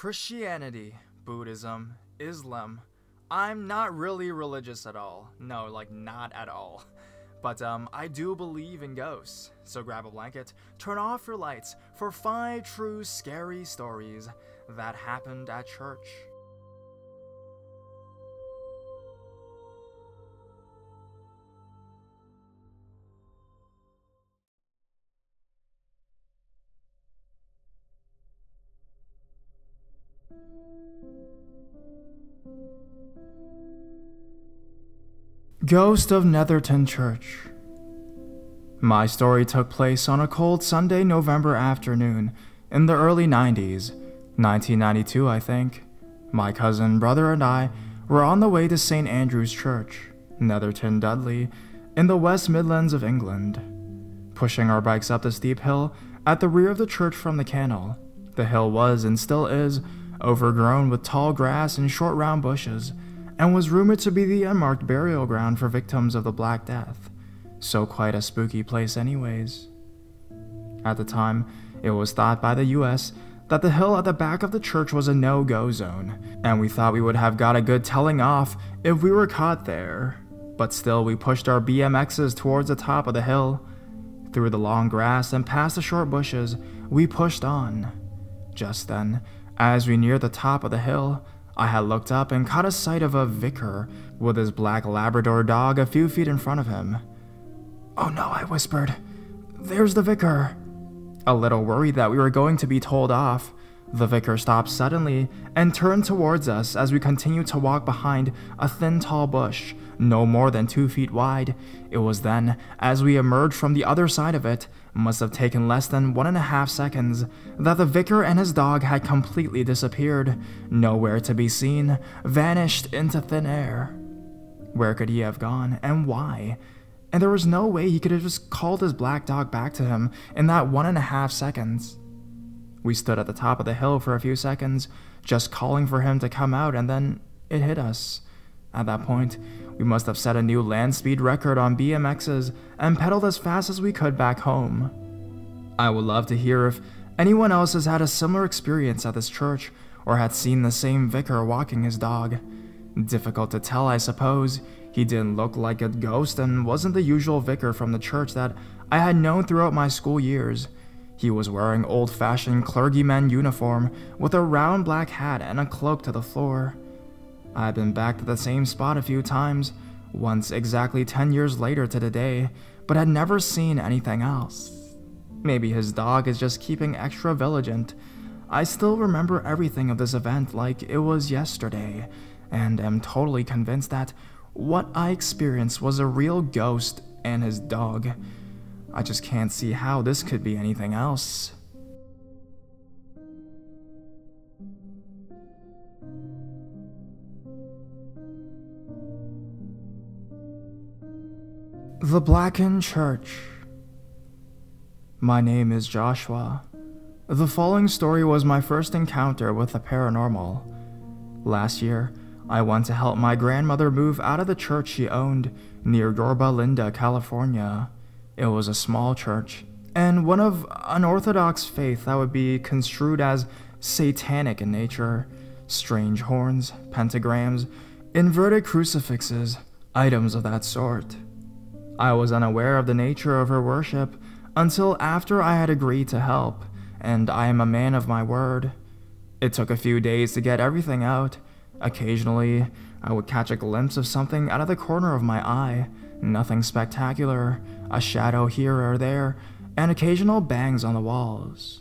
Christianity, Buddhism, Islam. I'm not really religious at all. No, like not at all. But I do believe in ghosts. So grab a blanket, turn off your lights for 5 true scary stories that happened at church. Ghost of Netherton Church. My story took place on a cold Sunday, November afternoon in the early 90s, 1992 I think. My cousin, brother, and I were on the way to St. Andrew's Church, Netherton, Dudley, in the West Midlands of England. Pushing our bikes up the steep hill at the rear of the church from the canal, the hill was and still is overgrown with tall grass and short round bushes, and was rumored to be the unmarked burial ground for victims of the Black Death, so quite a spooky place anyways. At the time, it was thought by the US that the hill at the back of the church was a no-go zone, and we thought we would have got a good telling off if we were caught there. But still, we pushed our BMXs towards the top of the hill. Through the long grass and past the short bushes, we pushed on. Just then, as we neared the top of the hill, I had looked up and caught a sight of a vicar with his black Labrador dog a few feet in front of him. "Oh no," I whispered. "There's the vicar." A little worried that we were going to be told off, the vicar stopped suddenly and turned towards us as we continued to walk behind a thin tall bush, no more than 2 feet wide. It was then, as we emerged from the other side of it, must have taken less than 1.5 seconds, that the vicar and his dog had completely disappeared, nowhere to be seen, vanished into thin air. Where could he have gone, and why? And there was no way he could have just called his black dog back to him in that 1.5 seconds. We stood at the top of the hill for a few seconds, just calling for him to come out, and then it hit us. At that point, we must have set a new land speed record on BMXs and pedaled as fast as we could back home. I would love to hear if anyone else has had a similar experience at this church or had seen the same vicar walking his dog. Difficult to tell, I suppose. He didn't look like a ghost and wasn't the usual vicar from the church that I had known throughout my school years. He was wearing old-fashioned clergyman uniform with a round black hat and a cloak to the floor. I had been back to the same spot a few times, once exactly 10 years later to the day, but had never seen anything else. Maybe his dog is just keeping extra vigilant. I still remember everything of this event like it was yesterday, and am totally convinced that what I experienced was a real ghost and his dog. I just can't see how this could be anything else. The Blackened Church. My name is Joshua. The following story was my first encounter with the paranormal. Last year, I went to help my grandmother move out of the church she owned near Yorba Linda, California. It was a small church, and one of unorthodox faith that would be construed as satanic in nature. Strange horns, pentagrams, inverted crucifixes, items of that sort. I was unaware of the nature of her worship until after I had agreed to help, and I am a man of my word. It took a few days to get everything out. Occasionally, I would catch a glimpse of something out of the corner of my eye, nothing spectacular, a shadow here or there, and occasional bangs on the walls.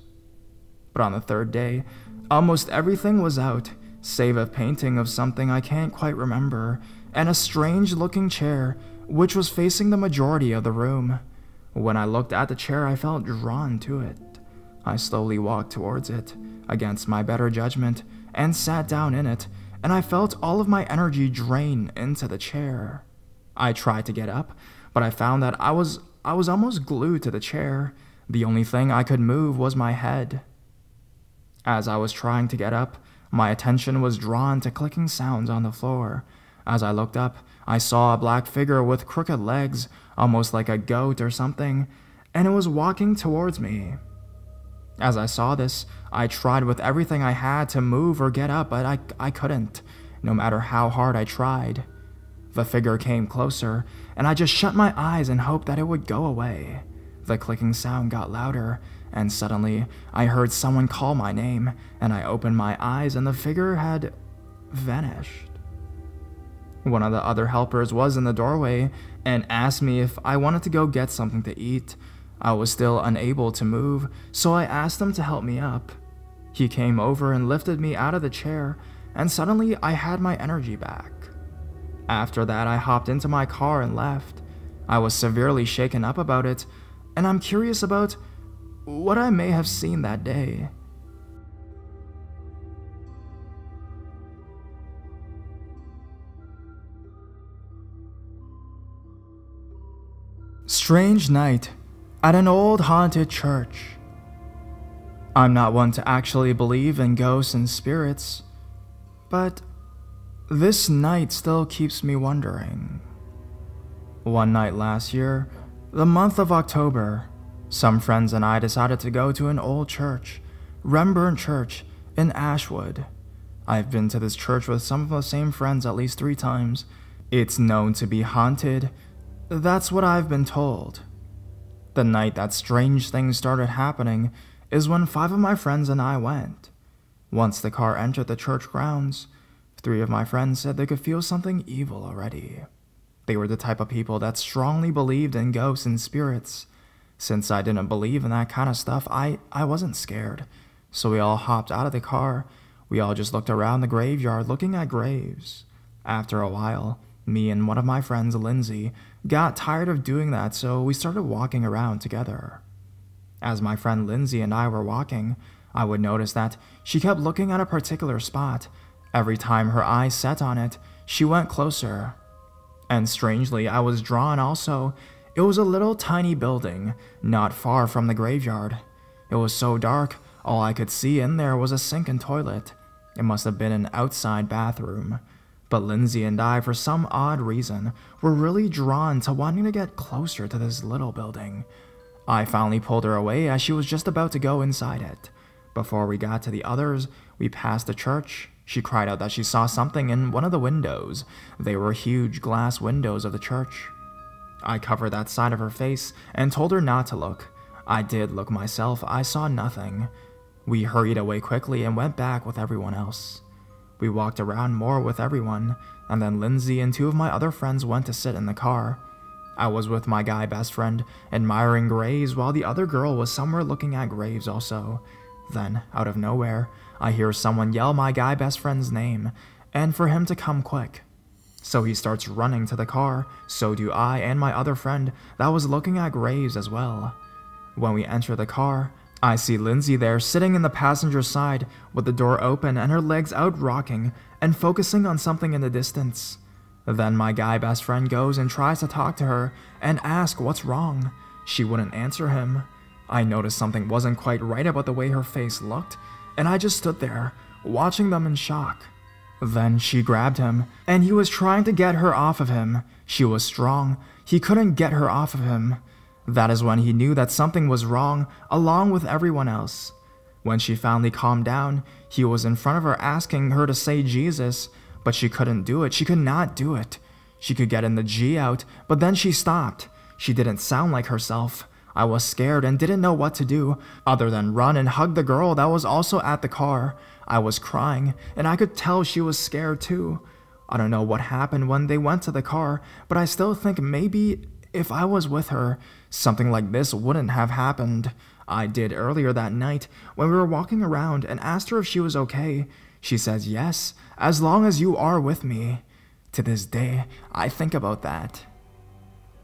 But on the 3rd day, almost everything was out, save a painting of something I can't quite remember, and a strange-looking chair, which was facing the majority of the room. When I looked at the chair, I felt drawn to it. I slowly walked towards it, against my better judgment, and sat down in it, and I felt all of my energy drain into the chair. I tried to get up, but I found that I was almost glued to the chair. The only thing I could move was my head. As I was trying to get up, my attention was drawn to clicking sounds on the floor. As I looked up, I saw a black figure with crooked legs, almost like a goat or something, and it was walking towards me. As I saw this, I tried with everything I had to move or get up, but I couldn't, no matter how hard I tried. The figure came closer, and I just shut my eyes and hoped that it would go away. The clicking sound got louder, and suddenly I heard someone call my name, and I opened my eyes and the figure had vanished. One of the other helpers was in the doorway and asked me if I wanted to go get something to eat. I was still unable to move, so I asked him to help me up. He came over and lifted me out of the chair, and suddenly I had my energy back. After that, I hopped into my car and left. I was severely shaken up about it, and I'm curious about what I may have seen that day. Strange night at an old haunted church. I'm not one to actually believe in ghosts and spirits, but this night still keeps me wondering. One night last year, the month of October, some friends and I decided to go to an old church, Rembrandt Church in Ashwood. I've been to this church with some of the same friends at least 3 times. It's known to be haunted. That's what I've been told. The night that strange things started happening is when 5 of my friends and I went. Once the car entered the church grounds, 3 of my friends said they could feel something evil already. They were the type of people that strongly believed in ghosts and spirits. Since I didn't believe in that kind of stuff, I wasn't scared. So we all hopped out of the car. We all just looked around the graveyard looking at graves. After a while, me and one of my friends, Lindsay, got tired of doing that, so we started walking around together. As my friend Lindsay and I were walking, I would notice that she kept looking at a particular spot. Every time her eyes set on it, she went closer. And strangely, I was drawn also. It was a little tiny building, not far from the graveyard. It was so dark, all I could see in there was a sink and toilet. It must have been an outside bathroom. But Lindsay and I, for some odd reason, were really drawn to wanting to get closer to this little building. I finally pulled her away as she was just about to go inside it. Before we got to the others, we passed the church. She cried out that she saw something in one of the windows. They were huge glass windows of the church. I covered that side of her face and told her not to look. I did look myself. I saw nothing. We hurried away quickly and went back with everyone else. We walked around more with everyone, and then Lindsay and 2 of my other friends went to sit in the car. I was with my guy best friend, admiring graves, while the other girl was somewhere looking at graves also. Then, out of nowhere, I hear someone yell my guy best friend's name, and for him to come quick. So he starts running to the car, so do I and my other friend that was looking at graves as well. When we enter the car, I see Lindsay there sitting in the passenger side with the door open and her legs out rocking and focusing on something in the distance. Then my guy best friend goes and tries to talk to her and ask what's wrong. She wouldn't answer him. I noticed something wasn't quite right about the way her face looked, and I just stood there, watching them in shock. Then she grabbed him, and he was trying to get her off of him. She was strong. He couldn't get her off of him. That is when he knew that something was wrong, along with everyone else. When she finally calmed down, he was in front of her asking her to say Jesus, but she couldn't do it. She could not do it. She could get in the G out, but then she stopped. She didn't sound like herself. I was scared and didn't know what to do, other than run and hug the girl that was also at the car. I was crying, and I could tell she was scared too. I don't know what happened when they went to the car, but I still think maybe if I was with her, something like this wouldn't have happened. I did earlier that night when we were walking around and asked her if she was okay. She says yes, as long as you are with me. To this day, I think about that.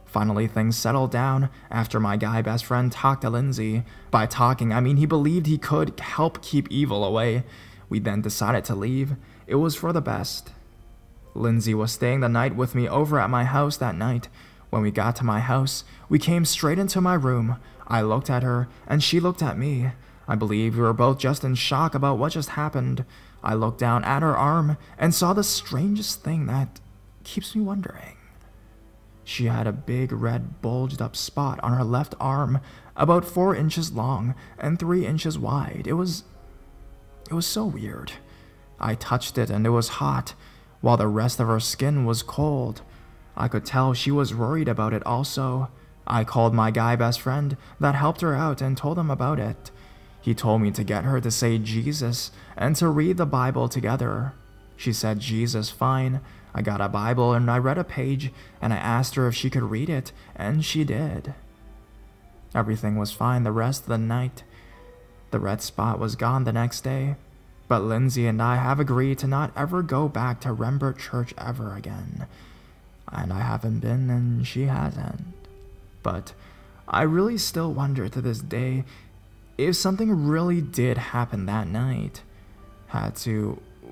Finally, things settled down after my guy best friend talked to Lindsay. By talking, I mean he believed he could help keep evil away. We then decided to leave. It was for the best. Lindsay was staying the night with me over at my house that night. When we got to my house, we came straight into my room. I looked at her, and she looked at me. I believe we were both just in shock about what just happened. I looked down at her arm and saw the strangest thing that keeps me wondering. She had a big red bulged up spot on her left arm, about 4 inches long and 3 inches wide. It was so weird. I touched it and it was hot, while the rest of her skin was cold. I could tell she was worried about it also. I called my guy best friend that helped her out and told him about it. He told me to get her to say Jesus and to read the Bible together. She said Jesus, fine. I got a Bible and I read a page and I asked her if she could read it, and she did. Everything was fine the rest of the night. The red spot was gone the next day, but Lindsay and I have agreed to not ever go back to Rembert Church ever again. And I haven't been and she hasn't. But I really still wonder to this day if something really did happen that night.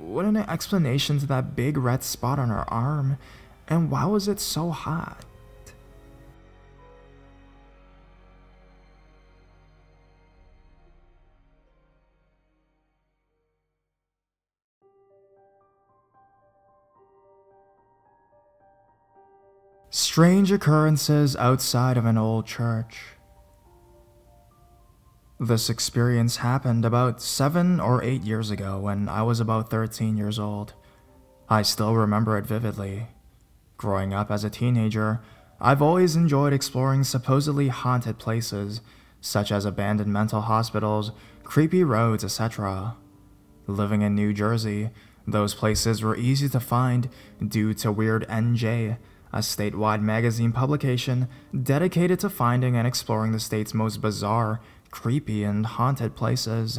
What an explanation to that big red spot on her arm, and why was it so hot? Strange occurrences outside of an old church. This experience happened about 7 or 8 years ago when I was about 13 years old. I still remember it vividly. Growing up as a teenager, I've always enjoyed exploring supposedly haunted places, such as abandoned mental hospitals, creepy roads, etc. Living in New Jersey, those places were easy to find due to Weird NJ, a statewide magazine publication dedicated to finding and exploring the state's most bizarre, creepy, and haunted places.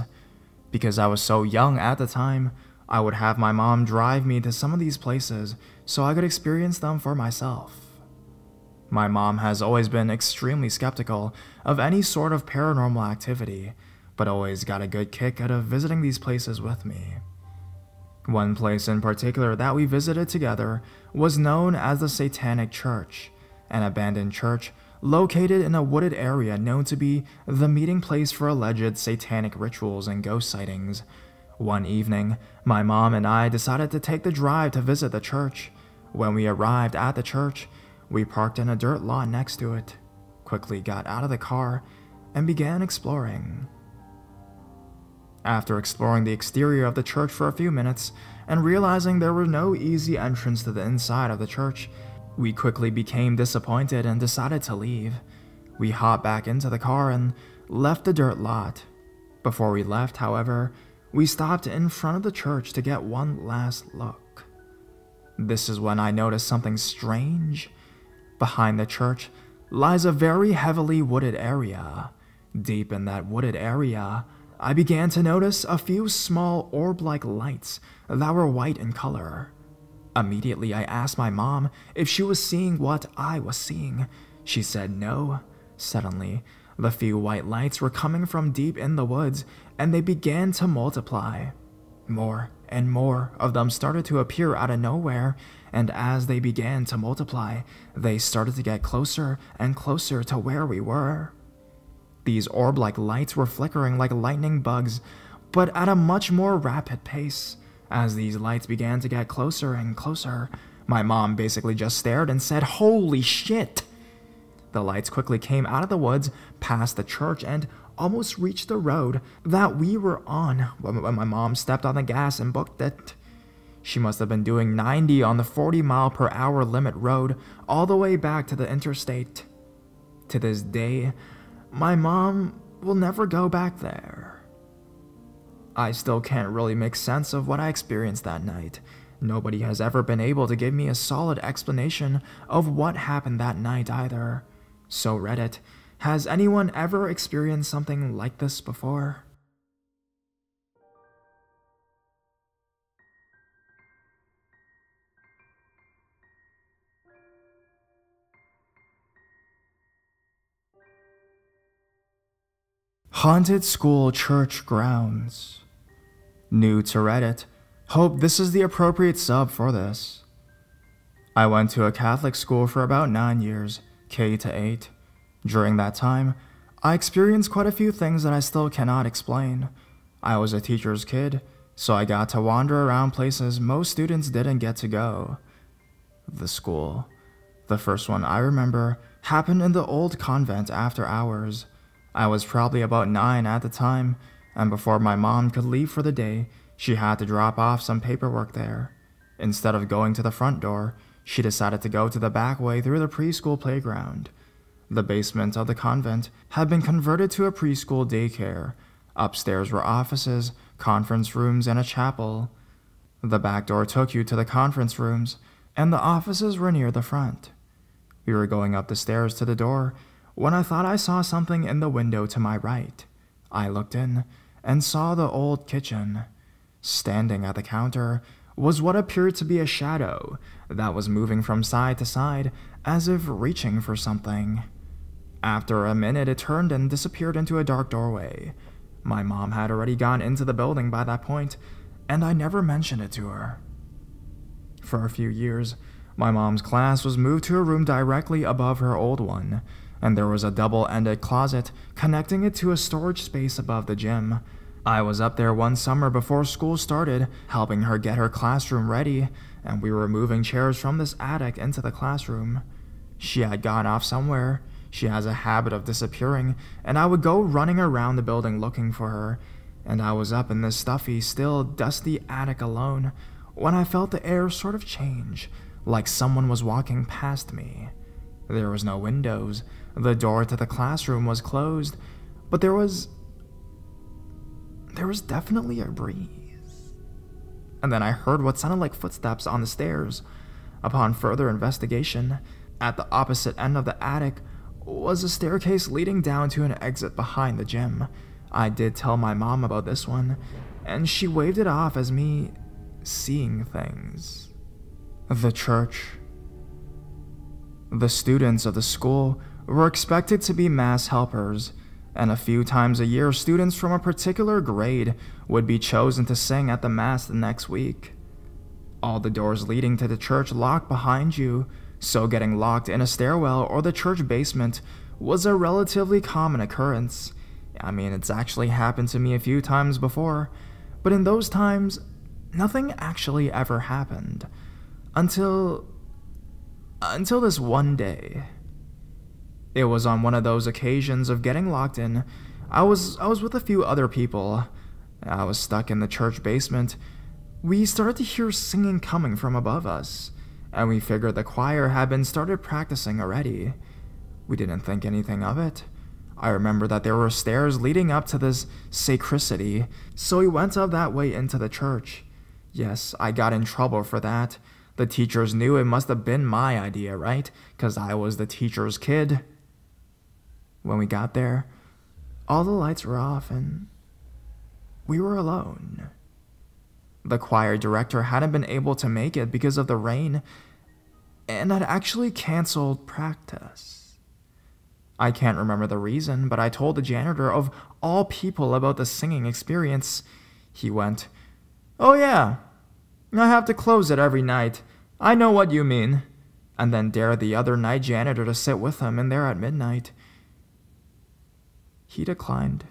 Because I was so young at the time, I would have my mom drive me to some of these places so I could experience them for myself. My mom has always been extremely skeptical of any sort of paranormal activity, but always got a good kick out of visiting these places with me. One place in particular that we visited together was known as the Satanic Church, an abandoned church located in a wooded area known to be the meeting place for alleged satanic rituals and ghost sightings. One evening, my mom and I decided to take the drive to visit the church. When we arrived at the church, we parked in a dirt lot next to it, quickly got out of the car, and began exploring. After exploring the exterior of the church for a few minutes and realizing there were no easy entrance to the inside of the church, we quickly became disappointed and decided to leave. We hopped back into the car and left the dirt lot. Before we left, however, we stopped in front of the church to get one last look. This is when I noticed something strange. Behind the church lies a very heavily wooded area. Deep in that wooded area, I began to notice a few small orb-like lights that were white in color. Immediately, I asked my mom if she was seeing what I was seeing. She said no. Suddenly, the few white lights were coming from deep in the woods, and they began to multiply. More and more of them started to appear out of nowhere, and as they began to multiply, they started to get closer and closer to where we were. These orb-like lights were flickering like lightning bugs, but at a much more rapid pace. As these lights began to get closer and closer, my mom basically just stared and said, "Holy shit!" The lights quickly came out of the woods, past the church, and almost reached the road that we were on when my mom stepped on the gas and booked it. She must have been doing 90 on the 40-mile-per-hour limit road all the way back to the interstate. To this day, my mom will never go back there. I still can't really make sense of what I experienced that night. Nobody has ever been able to give me a solid explanation of what happened that night either. So Reddit, has anyone ever experienced something like this before? Haunted school church grounds. New to Reddit. Hope this is the appropriate sub for this. I went to a Catholic school for about 9 years, K to 8. During that time, I experienced quite a few things that I still cannot explain. I was a teacher's kid, so I got to wander around places most students didn't get to go. The school. The first one I remember happened in the old convent after hours. I was probably about 9 at the time, and before my mom could leave for the day, she had to drop off some paperwork there. Instead of going to the front door, she decided to go to the back way through the preschool playground. The basement of the convent had been converted to a preschool daycare. Upstairs were offices, conference rooms, and a chapel. The back door took you to the conference rooms, and the offices were near the front. We were going up the stairs to the door when I thought I saw something in the window to my right. I looked in and saw the old kitchen. Standing at the counter was what appeared to be a shadow that was moving from side to side as if reaching for something. After a minute, it turned and disappeared into a dark doorway. My mom had already gone into the building by that point, and I never mentioned it to her. For a few years, my mom's class was moved to a room directly above her old one, and there was a double-ended closet connecting it to a storage space above the gym. I was up there one summer before school started, helping her get her classroom ready, and we were moving chairs from this attic into the classroom. She had gone off somewhere. She has a habit of disappearing, and I would go running around the building looking for her, and I was up in this stuffy, still dusty attic alone when I felt the air sort of change, like someone was walking past me. There was no windows, the door to the classroom was closed, but there was definitely a breeze. And then I heard what sounded like footsteps on the stairs. Upon further investigation, at the opposite end of the attic was a staircase leading down to an exit behind the gym. I did tell my mom about this one, and she waved it off as me seeing things. The church. The students of the school were expected to be mass helpers, and a few times a year, students from a particular grade would be chosen to sing at the mass the next week. All the doors leading to the church locked behind you, so getting locked in a stairwell or the church basement was a relatively common occurrence. I mean, it's actually happened to me a few times before, but in those times, nothing actually ever happened. Until this one day. It was on one of those occasions of getting locked in. I was with a few other people. I was stuck in the church basement. We started to hear singing coming from above us, and we figured the choir had been started practicing already. We didn't think anything of it. I remember that there were stairs leading up to this sacristy, so we went up that way into the church. Yes, I got in trouble for that. The teachers knew it must have been my idea, right? 'Cause I was the teacher's kid. When we got there, all the lights were off and we were alone. The choir director hadn't been able to make it because of the rain and had actually canceled practice. I can't remember the reason, but I told the janitor of all people about the singing experience. He went, "Oh yeah, I have to close it every night. I know what you mean," and then dared the other night janitor to sit with him in there at midnight. He declined.